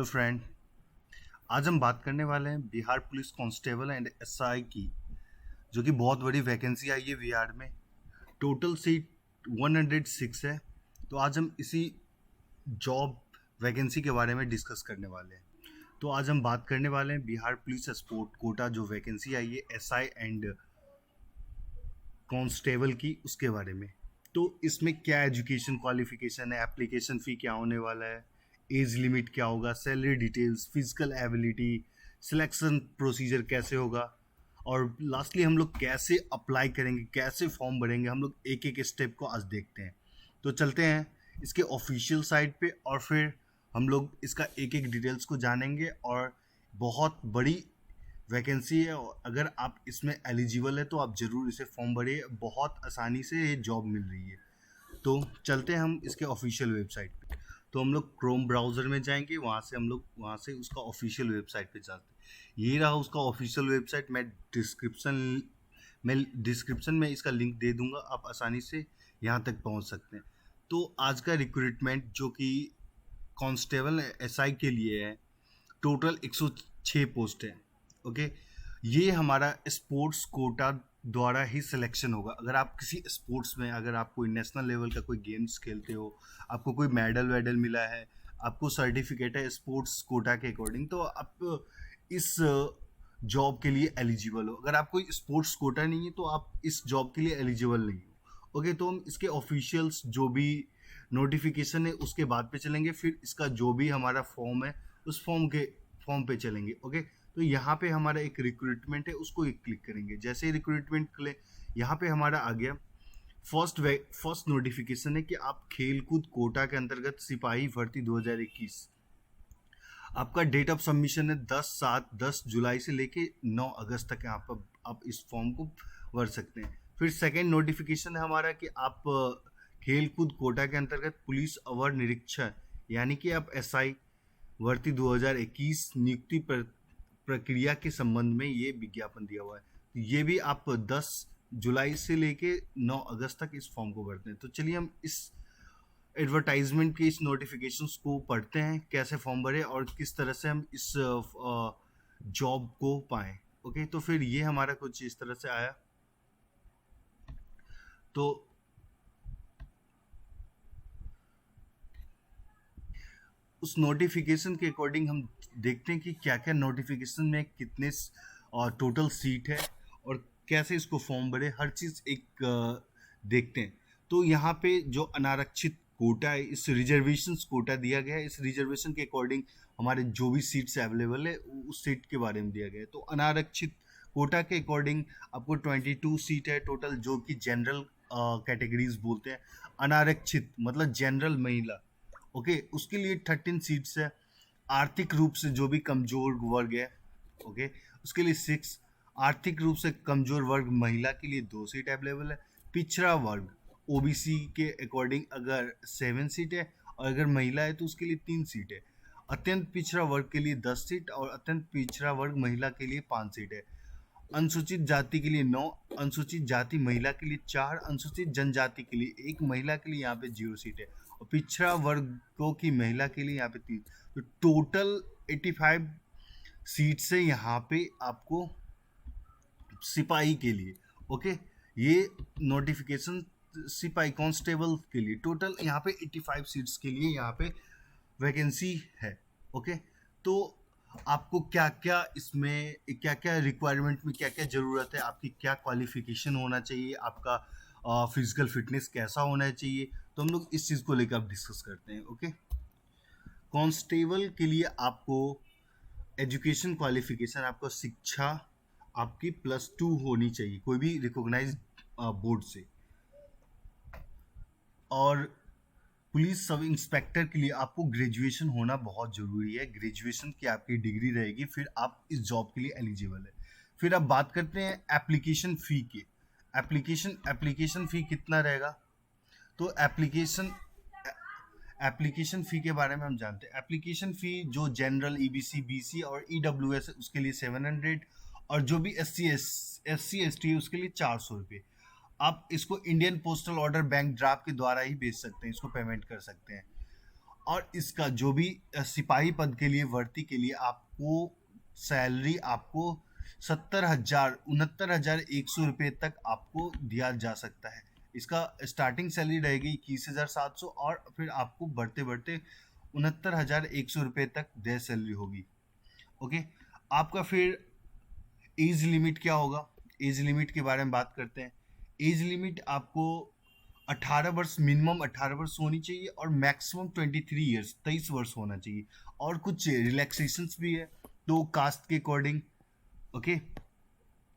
Hello friend. आज हम बात करने वाले हैं Bihar police constable and SI की, जो कि बहुत बड़ी वैकेंसी आई है बिहार में। टोटल सीट 106 है। तो आज हम इसी जॉब वैकेंसी के बारे में डिस्कस करने वाले हैं। तो आज हम बात करने वाले हैं बिहार पुलिस स्पोर्ट कोटा जो वैकेंसी आई है एसआई एंड कांस्टेबल की, उसके बारे में। तो इसमें क्या एजुकेशन क्वालिफिकेशन है, एप्लीकेशन फ़ी क्या होने वाला है, एज लिमिट क्या होगा, salary details, physical ability, selection procedure कैसे होगा, और लास्टली हम लोग कैसे अप्लाई करेंगे, कैसे फॉर्म भरेंगे, हम लोग एक एक स्टेप को आज देखते हैं। तो चलते हैं इसके ऑफिशियल साइट पे और फिर हम लोग इसका एक एक डिटेल्स को जानेंगे। और बहुत बड़ी वैकेंसी है और अगर आप इसमें एलिजिबल है तो आप ज़रूर इसे फॉर्म भरिए, बहुत आसानी से ये जॉब मिल रही है। तो चलते हैं हम इसके ऑफिशियल वेबसाइट पे। तो हम लोग क्रोम ब्राउज़र में जाएंगे, वहाँ से हम लोग वहाँ से उसका ऑफिशियल वेबसाइट पे जाते हैं। ये रहा उसका ऑफिशियल वेबसाइट। मैं डिस्क्रिप्शन में इसका लिंक दे दूंगा, आप आसानी से यहाँ तक पहुँच सकते हैं। तो आज का रिक्रूटमेंट जो कि कांस्टेबल एसआई के लिए है, टोटल 106 पोस्ट है। ओके, ये हमारा स्पोर्ट्स कोटा द्वारा ही सिलेक्शन होगा। अगर आप किसी स्पोर्ट्स में, अगर आप कोई नेशनल लेवल का कोई गेम्स खेलते हो, आपको कोई मेडल वेडल मिला है, आपको सर्टिफिकेट है स्पोर्ट्स कोटा के अकॉर्डिंग, तो आप इस जॉब के लिए एलिजिबल हो। अगर आप कोई स्पोर्ट्स कोटा नहीं है तो आप इस जॉब के लिए एलिजिबल नहीं हो। ओके, तो हम इसके ऑफिशियल्स जो भी नोटिफिकेशन है उसके बाद पे चलेंगे, फिर इसका जो भी हमारा फॉर्म है उस फॉर्म पे चलेंगे। ओके, तो यहाँ पे हमारा एक रिक्रूटमेंट है, उसको एक क्लिक करेंगे। जैसे ही रिक्रूटमेंट क्लिक, यहाँ पे हमारा आ गया। फर्स्ट नोटिफिकेशन है कि आप खेलकूद कोटा के अंतर्गत सिपाही भर्ती 2021। आपका डेट ऑफ सबमिशन है 10 जुलाई से लेके 9 अगस्त तक है। आप इस फॉर्म को भर सकते हैं। फिर सेकेंड नोटिफिकेशन है हमारा कि आप खेलकूद कोटा के अंतर्गत पुलिस अवर निरीक्षक यानी कि आप एसआई भर्ती 2021 नियुक्ति प्रक्रिया के संबंध में ये विज्ञापन दिया हुआ है। तो ये भी आप 10 जुलाई से लेके 9 अगस्त तक इस फॉर्म को भरते हैं। तो चलिए हम इस एडवर्टाइजमेंट के इस नोटिफिकेशंस को पढ़ते हैं, कैसे फॉर्म भरें और किस तरह से हम इस जॉब को पाएं। ओके, तो फिर ये हमारा कुछ इस तरह से आया। तो उस नोटिफिकेशन के अकॉर्डिंग हम देखते हैं कि क्या क्या नोटिफिकेशन में कितने टोटल सीट है और कैसे इसको फॉर्म भरे, हर चीज़ एक देखते हैं। तो यहाँ पे जो अनारक्षित कोटा है, इस रिजर्वेशन कोटा दिया गया है। इस रिजर्वेशन के अकॉर्डिंग हमारे जो भी सीट्स अवेलेबल है उस सीट के बारे में दिया गया है। तो अनारक्षित कोटा के अकॉर्डिंग आपको 22 सीट है टोटल, जो कि जनरल कैटेगरीज बोलते हैं। अनारक्षित मतलब जनरल महिला, ओके, उसके लिए 13 सीट्स है। आर्थिक रूप से जो भी कमजोर वर्ग है, ओके, उसके लिए 6। आर्थिक रूप से कमजोर वर्ग महिला के लिए 2 सीट अवेलेबल है। पिछड़ा वर्ग ओबीसी के अकॉर्डिंग अगर 7 सीट है और अगर महिला है तो उसके लिए 3 सीट है। अत्यंत पिछड़ा वर्ग के लिए 10 सीट और अत्यंत पिछड़ा वर्ग महिला के लिए 5 सीट है। अनुसूचित जाति के लिए 9, अनुसूचित जाति महिला के लिए 4, अनुसूचित जनजाति के लिए 1, महिला के लिए यहाँ पे 0 सीट है और पिछड़ा वर्गों की महिला के लिए यहाँ पे 3। तो टोटल 85 सीट से यहाँ पे आपको सिपाही के लिए, ओके, ये नोटिफिकेशन सिपाही कांस्टेबल के लिए टोटल यहाँ पे 85 सीट्स के लिए यहाँ पे वैकेंसी है। ओके, तो आपको क्या क्या इसमें, क्या क्या रिक्वायरमेंट में क्या क्या ज़रूरत है, आपकी क्या क्वालिफिकेशन होना चाहिए, आपका फिजिकल फिटनेस कैसा होना चाहिए, तो हम लोग इस चीज़ को लेकर अब डिस्कस करते हैं। ओके, कांस्टेबल के लिए आपको एजुकेशन क्वालिफिकेशन, आपको शिक्षा आपकी +2 होनी चाहिए कोई भी रिकॉग्नाइज्ड बोर्ड से। और पुलिस सब इंस्पेक्टर के लिए आपको ग्रेजुएशन होना बहुत ज़रूरी है। ग्रेजुएशन की आपकी डिग्री रहेगी, फिर आप इस जॉब के लिए एलिजिबल है। फिर अब बात करते हैं एप्लीकेशन फ़ी की। एप्लीकेशन फ़ी कितना रहेगा? तो एप्लीकेशन फ़ी के बारे में हम जानते हैं। एप्लीकेशन फ़ी जो जनरल, ईबीसी, बीसी और ईडब्ल्यूएस है उसके लिए 700, और जो भी एससी एसटी है उसके लिए 400 रुपये। आप इसको Indian postal order bank draft के द्वारा ही भेज सकते हैं, इसको पेमेंट कर सकते हैं। और इसका जो भी सिपाही पद के लिए भर्ती के लिए आपको सैलरी आपको 69,100 तक आपको दिया जा सकता है। इसका स्टार्टिंग सैलरी रहेगी 21,700 और फिर आपको बढ़ते बढ़ते 69,100 तक दे सैलरी होगी। ओके, आपका फिर एज लिमिट क्या होगा? एज लिमिट के बारे में बात करते हैं। एज लिमिट आपको 18 वर्ष, मिनिमम 18 वर्ष होनी चाहिए और मैक्सिमम 23 ईयर्स, 23 वर्ष होना चाहिए। और कुछ रिलैक्सेशंस भी है तो कास्ट के अकॉर्डिंग। ओके,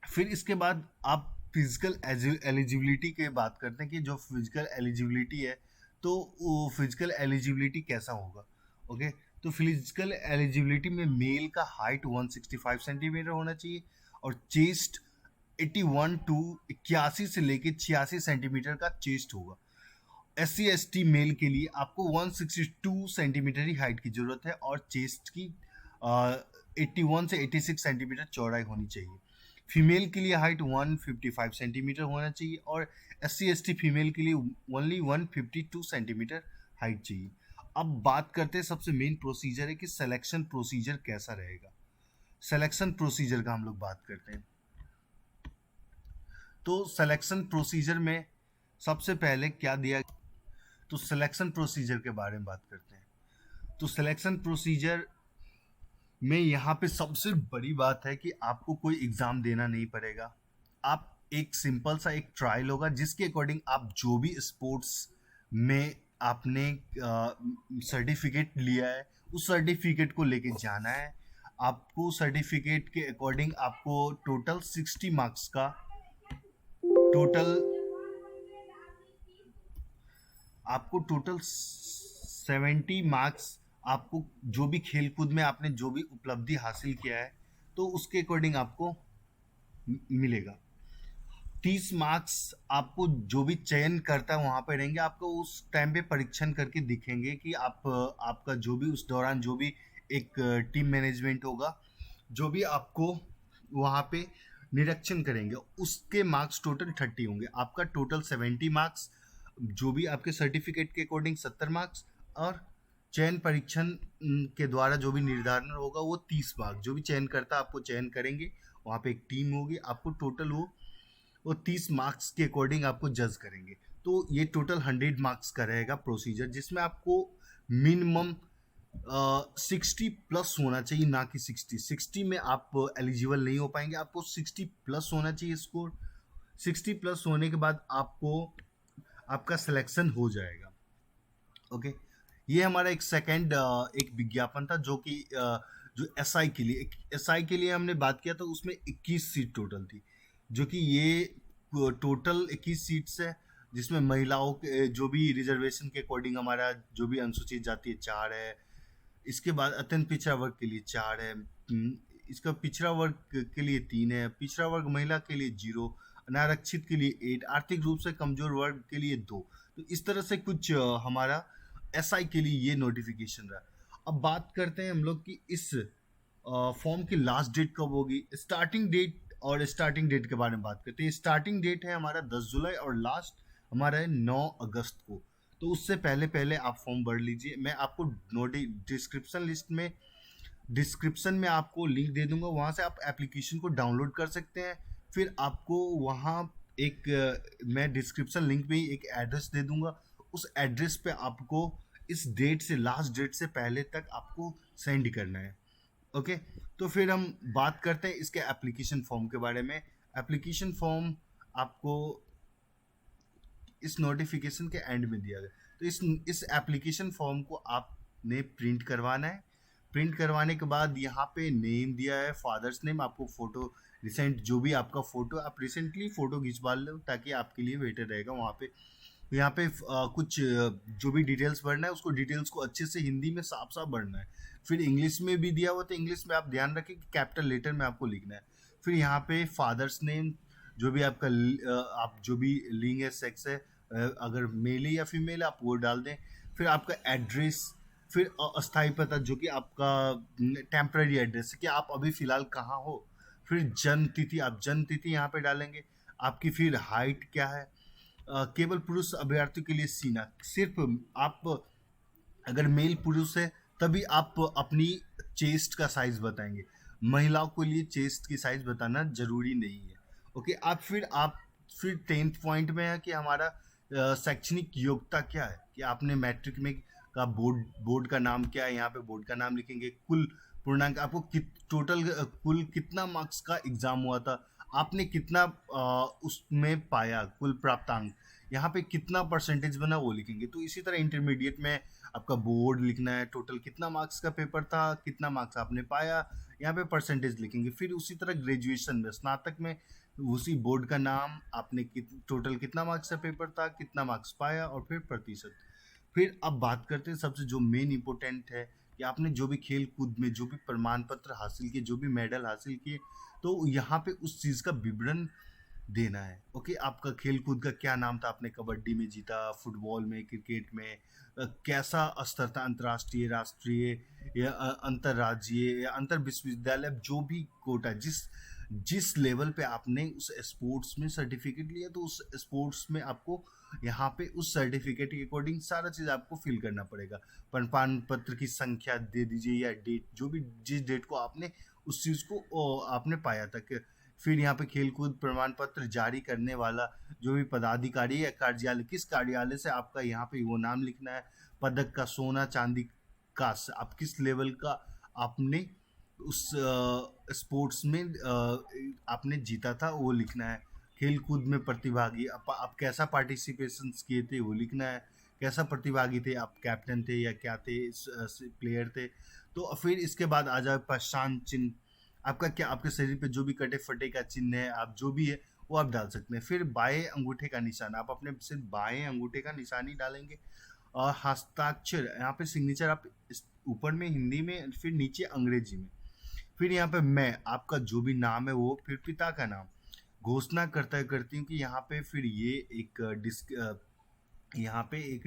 फिर इसके बाद आप फिजिकल एलिजिबिलिटी की बात करते हैं कि जो फिजिकल एलिजिबिलिटी है तो वो फिजिकल एलिजिबिलिटी कैसा होगा। ओके, तो फिजिकल एलिजिबिलिटी में मेल का हाइट 165 सेंटीमीटर होना चाहिए और चेस्ट 81 टू 81 से लेके 86 सेंटीमीटर का चेस्ट होगा। SC/ST मेल के लिए आपको 162 सेंटीमीटर ही हाइट की जरूरत है और चेस्ट की 81 से 86 सेंटीमीटर चौड़ाई होनी चाहिए। फीमेल के लिए हाइट 155 सेंटीमीटर होना चाहिए और SC/ST फीमेल के लिए ओनली 152 सेंटीमीटर हाइट चाहिए। अब बात करते हैं, सबसे मेन प्रोसीजर है कि सिलेक्शन प्रोसीजर कैसा रहेगा। सिलेक्शन प्रोसीजर का हम लोग बात करते हैं। तो सिलेक्शन प्रोसीजर में सबसे पहले क्या दिया, तो सिलेक्शन प्रोसीजर के बारे में बात करते हैं। तो सिलेक्शन प्रोसीजर में यहाँ पे सबसे बड़ी बात है कि आपको कोई एग्ज़ाम देना नहीं पड़ेगा। आप एक सिंपल सा एक ट्रायल होगा जिसके अकॉर्डिंग आप जो भी स्पोर्ट्स में आपने सर्टिफिकेट लिया है उस सर्टिफिकेट को लेके जाना है। आपको सर्टिफिकेट के अकॉर्डिंग आपको टोटल 60 मार्क्स का टोटल 70 मार्क्स आपको जो भी खेल कूद में आपने जो भी उपलब्धि हासिल किया है तो उसके अकॉर्डिंग आपको मिलेगा। 30 मार्क्स आपको जो भी चयन करता है वहाँ पे रहेंगे, आपको उस टाइम पे परीक्षण करके दिखेंगे कि आपका जो भी उस दौरान जो भी एक टीम मैनेजमेंट होगा जो भी आपको वहाँ पे निरीक्षण करेंगे उसके मार्क्स टोटल 30 होंगे। आपका टोटल 70 मार्क्स, जो भी आपके सर्टिफिकेट के अकॉर्डिंग 70 मार्क्स और चयन परीक्षण के द्वारा जो भी निर्धारण होगा वो 30 मार्क्स। जो भी चयन करता आपको चयन करेंगे, वहाँ पे एक टीम होगी, आपको टोटल वो 30 मार्क्स के अकॉर्डिंग आपको जज करेंगे। तो ये टोटल 100 मार्क्स का रहेगा प्रोसीजर, जिसमें आपको मिनिमम 60 प्लस होना चाहिए, ना कि 60 में आप एलिजिबल नहीं हो पाएंगे। आपको 60 प्लस होना चाहिए स्कोर। 60 प्लस होने के बाद आपका सिलेक्शन हो जाएगा। ओके, ये हमारा एक सेकंड एक विज्ञापन था जो कि जो SI के लिए, SI के लिए हमने बात किया था, उसमें 21 सीट टोटल थी, जो कि ये टोटल 21 सीट्स है जिसमें महिलाओं के जो भी रिजर्वेशन के अकॉर्डिंग हमारा जो भी अनुसूचित जाति 4 है, इसके बाद अत्यंत पिछड़ा वर्ग के लिए 4 है, इसका पिछड़ा वर्ग के लिए 3 है, पिछड़ा वर्ग महिला के लिए 0, अनारक्षित के लिए 8, आर्थिक रूप से कमजोर वर्ग के लिए 2। तो इस तरह से कुछ हमारा SI के लिए ये नोटिफिकेशन रहा। अब बात करते हैं हम लोग कि इस फॉर्म की लास्ट डेट कब होगी। स्टार्टिंग डेट और स्टार्टिंग डेट के बारे में बात करते हैं। स्टार्टिंग डेट है हमारा 10 जुलाई और लास्ट हमारा है 9 अगस्त को। तो उससे पहले पहले आप फॉर्म भर लीजिए। मैं आपको डिस्क्रिप्शन में आपको लिंक दे दूंगा, वहाँ से आप एप्लीकेशन को डाउनलोड कर सकते हैं। फिर आपको वहाँ मैं डिस्क्रिप्शन लिंक में ही एक एड्रेस दे दूंगा, उस एड्रेस पे आपको इस डेट से, लास्ट डेट से पहले तक आपको सेंड करना है। ओके, तो फिर हम बात करते हैं इसके एप्लीकेशन फॉर्म के बारे में। एप्लीकेशन फॉर्म आपको इस नोटिफिकेशन के एंड में दिया गया। तो इस एप्लीकेशन फॉर्म को आपने प्रिंट करवाना है। प्रिंट करवाने के बाद यहाँ पे नेम दिया है, फादर्स नेम, आपको फोटो रिसेंट जो भी आपका फोटो आप रिसेंटली फोटो खिंचवा लो ताकि आपके लिए बेटर रहेगा वहाँ पे। यहाँ पे कुछ जो भी डिटेल्स भरना है उसको डिटेल्स को अच्छे से हिंदी में साफ साफ भरना है। फिर इंग्लिश में भी दिया हुआ तो इंग्लिश में आप ध्यान रखें कि कैपिटल लेटर में आपको लिखना है। फिर यहाँ पे फादर्स नेम, जो भी आपका आप जो भी लिंग है, सेक्स है, अगर मेल है या फीमेल है आप वो डाल दें। फिर आपका एड्रेस, फिर अस्थायी पता जो कि आपका टेम्पररी एड्रेस है कि आप अभी फ़िलहाल कहाँ हो। फिर जन्म तिथि, आप जन्म तिथि यहाँ पे डालेंगे। आपकी फिर हाइट क्या है। केवल पुरुष अभ्यर्थियों के लिए सीना, सिर्फ आप अगर मेल पुरुष है तभी आप अपनी चेस्ट का साइज बताएंगे। महिलाओं के लिए चेस्ट की साइज बताना जरूरी नहीं है। ओके, आप फिर 10th पॉइंट में है कि हमारा शैक्षणिक योग्यता क्या है, कि आपने मैट्रिक में का बोर्ड का नाम क्या है, यहाँ पे बोर्ड का नाम लिखेंगे। कुल पूर्णांक आपको टोटल कुल कितना मार्क्स का एग्जाम हुआ था, आपने कितना उसमें पाया, कुल प्राप्तांक, यहाँ पे कितना परसेंटेज बना वो लिखेंगे। तो इसी तरह इंटरमीडिएट में आपका बोर्ड लिखना है, टोटल कितना मार्क्स का पेपर था, कितना मार्क्स आपने पाया, यहाँ पे परसेंटेज लिखेंगे। फिर उसी तरह ग्रेजुएशन में, स्नातक में उसी बोर्ड का नाम, आपने टोटल कितना मार्क्स का पेपर था, कितना मार्क्स पाया, और फिर प्रतिशत। फिर अब बात करते हैं सबसे जो मेन इंपॉर्टेंट है, कि आपने जो भी खेल कूद में जो भी प्रमाण पत्र हासिल किए, जो भी मेडल हासिल किए, तो यहाँ पे उस चीज़ का विवरण देना है। ओके, आपका खेल कूद का क्या नाम था, आपने कबड्डी में जीता, फुटबॉल में, क्रिकेट में, कैसा स्तर था, अंतर्राष्ट्रीय, राष्ट्रीय या अंतर्राज्यीय या अंतर विश्वविद्यालय, जो भी कोटा, जिस लेवल पे आपने उस स्पोर्ट्स में सर्टिफिकेट लिया, तो उस स्पोर्ट्स में आपको यहाँ पे उस सर्टिफिकेट के अकॉर्डिंग सारा चीज़ आपको फिल करना पड़ेगा। प्रमाण पत्र की संख्या दे दीजिए या डेट, जो भी जिस डेट को आपने उस चीज़ को आपने पाया था। फिर यहाँ पे खेलकूद प्रमाण पत्र जारी करने वाला जो भी पदाधिकारी या कार्यालय, किस कार्यालय से आपका यहाँ पे वो नाम लिखना है। पदक का, सोना चांदी का, आप किस लेवल का आपने उस स्पोर्ट्स में आपने जीता था वो लिखना है। खेल कूद में प्रतिभागी, आप कैसा पार्टिसिपेशन किए थे वो लिखना है। कैसा प्रतिभागी थे आप, कैप्टन थे या क्या थे, प्लेयर थे। तो फिर इसके बाद आ जाए पहचान चिन्ह, आपका क्या, आपके शरीर पे जो भी कटे फटे का चिन्ह है, आप जो भी है वो आप डाल सकते हैं। फिर बाएं अंगूठे का निशान, आप अपने सिर्फ बाएं अंगूठे का निशान ही डालेंगे। और हस्ताक्षर, यहाँ पे सिग्नेचर आप ऊपर में हिंदी में, फिर नीचे अंग्रेजी में। फिर यहाँ पे मैं, आपका जो भी नाम है वो, फिर पिता का नाम। घोषणा करती हूँ कि यहाँ पे फिर ये एक यहाँ पे एक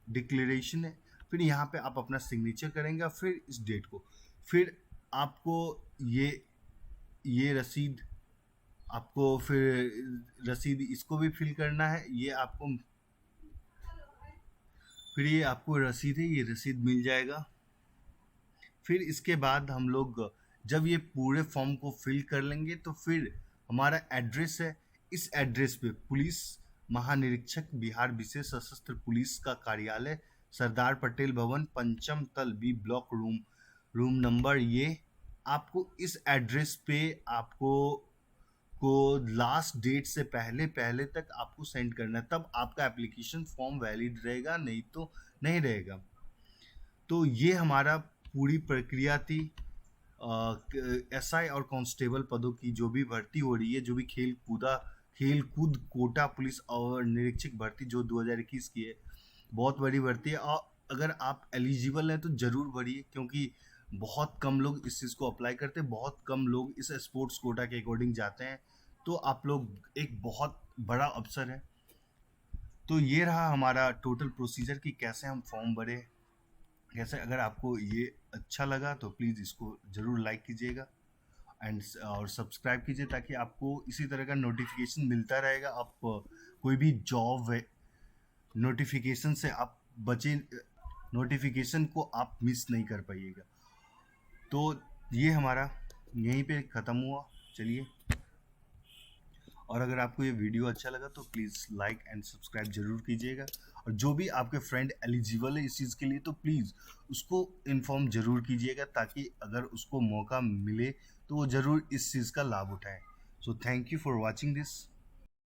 डिक्लेरेशन है। फिर यहाँ पे आप अपना सिग्नेचर करेंगे, फिर इस डेट को। फिर आपको ये रसीद, आपको फिर रसीद इसको भी फिल करना है। ये आपको, फिर ये आपको रसीद है, ये रसीद मिल जाएगा। फिर इसके बाद हम लोग जब ये पूरे फॉर्म को फिल कर लेंगे, तो फिर हमारा एड्रेस है, इस एड्रेस पे पुलिस महानिरीक्षक बिहार विशेष सशस्त्र पुलिस का कार्यालय, सरदार पटेल भवन, पंचम तल, बी ब्लॉक, रूम नंबर, ये आपको इस एड्रेस पे आपको लास्ट डेट से पहले पहले तक आपको सेंड करना है, तब आपका एप्लीकेशन फॉर्म वैलिड रहेगा, नहीं तो नहीं रहेगा। तो ये हमारा पूरी प्रक्रिया थी एसआई और कांस्टेबल पदों की जो भी भर्ती हो रही है, जो भी खेल कूद कोटा पुलिस और निरीक्षक भर्ती जो 2021 की है, बहुत बड़ी भर्ती है। और अगर आप एलिजिबल हैं तो ज़रूर भरिए, क्योंकि बहुत कम लोग इस चीज़ को अप्लाई करते हैं, बहुत कम लोग इस स्पोर्ट्स कोटा के अकॉर्डिंग जाते हैं। तो आप लोग, एक बहुत बड़ा अवसर है। तो ये रहा हमारा टोटल प्रोसीजर कि कैसे हम फॉर्म भरे, कैसे। अगर आपको ये अच्छा लगा तो प्लीज़ इसको ज़रूर लाइक कीजिएगा और सब्सक्राइब कीजिए, ताकि आपको इसी तरह का नोटिफिकेशन मिलता रहेगा। आप कोई भी जॉब नोटिफिकेशन से आप बचे, नोटिफिकेशन को आप मिस नहीं कर पाइएगा। तो ये हमारा यहीं पे ख़त्म हुआ। चलिए, और अगर आपको ये वीडियो अच्छा लगा तो प्लीज़ लाइक एंड सब्सक्राइब जरूर कीजिएगा। और जो भी आपके फ्रेंड एलिजिबल है इस चीज़ के लिए, तो प्लीज़ उसको इन्फॉर्म ज़रूर कीजिएगा, ताकि अगर उसको मौका मिले तो वो ज़रूर इस चीज़ का लाभ उठाए। So thank you for watching this.